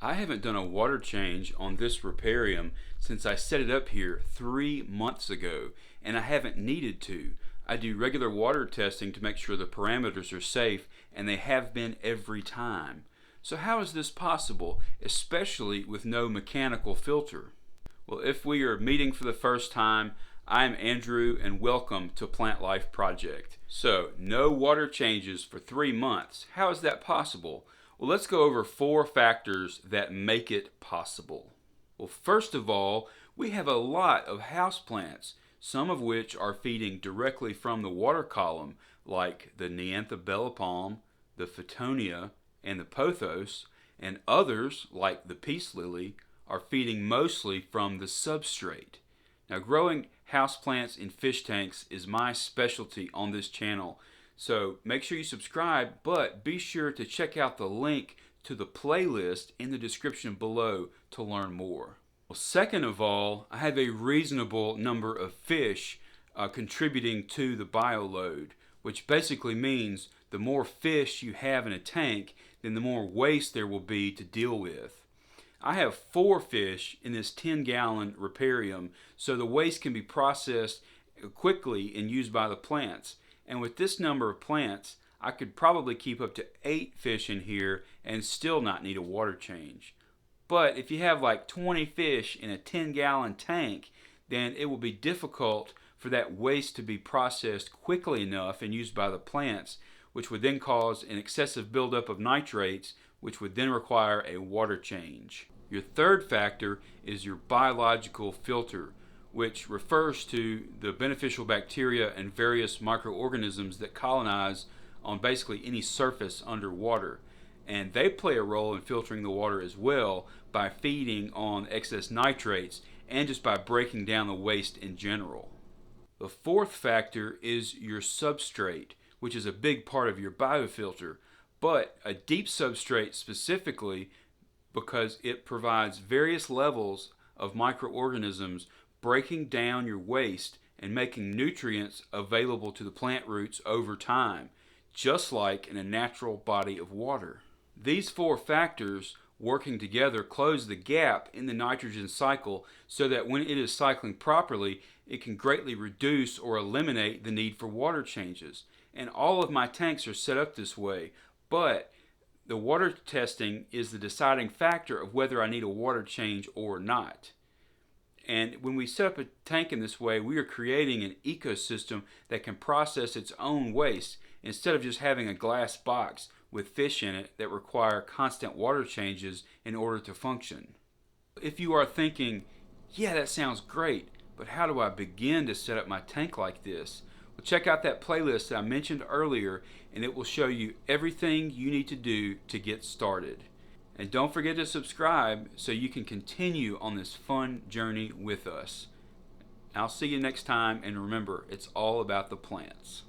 I haven't done a water change on this riparium since I set it up here 3 months ago, and I haven't needed to. I do regular water testing to make sure the parameters are safe, and they have been every time. So how is this possible, especially with no mechanical filter? Well, if we are meeting for the first time, I'm Andrew and welcome to Plant Life Project. So, no water changes for 3 months. How is that possible? Well, let's go over 4 factors that make it possible. Well, first of all, we have a lot of houseplants, some of which are feeding directly from the water column, like the Neanthobella palm, the Fittonia, and the pothos, and others, like the peace lily, are feeding mostly from the substrate. Now, growing houseplants in fish tanks is my specialty on this channel, so make sure you subscribe, but be sure to check out the link to the playlist in the description below to learn more. Well, second of all, I have a reasonable number of fish contributing to the bioload, which basically means the more fish you have in a tank, then the more waste there will be to deal with. I have 4 fish in this 10-gallon riparium, so the waste can be processed quickly and used by the plants. And with this number of plants, I could probably keep up to 8 fish in here and still not need a water change. But if you have like 20 fish in a 10-gallon tank, then it will be difficult for that waste to be processed quickly enough and used by the plants, which would then cause an excessive buildup of nitrates, which would then require a water change. Your third factor is your biological filter, which refers to the beneficial bacteria and various microorganisms that colonize on basically any surface underwater. And they play a role in filtering the water as well by feeding on excess nitrates and just by breaking down the waste in general. The fourth factor is your substrate, which is a big part of your biofilter, but a deep substrate specifically because it provides various levels of microorganisms breaking down your waste and making nutrients available to the plant roots over time, just like in a natural body of water. These 4 factors working together close the gap in the nitrogen cycle so that when it is cycling properly, it can greatly reduce or eliminate the need for water changes. And all of my tanks are set up this way, but the water testing is the deciding factor of whether I need a water change or not. And when we set up a tank in this way, we are creating an ecosystem that can process its own waste instead of just having a glass box with fish in it that require constant water changes in order to function. If you are thinking, yeah, that sounds great, but how do I begin to set up my tank like this? Well, check out that playlist that I mentioned earlier, and it will show you everything you need to do to get started. And don't forget to subscribe so you can continue on this fun journey with us. I'll see you next time, and remember, it's all about the plants.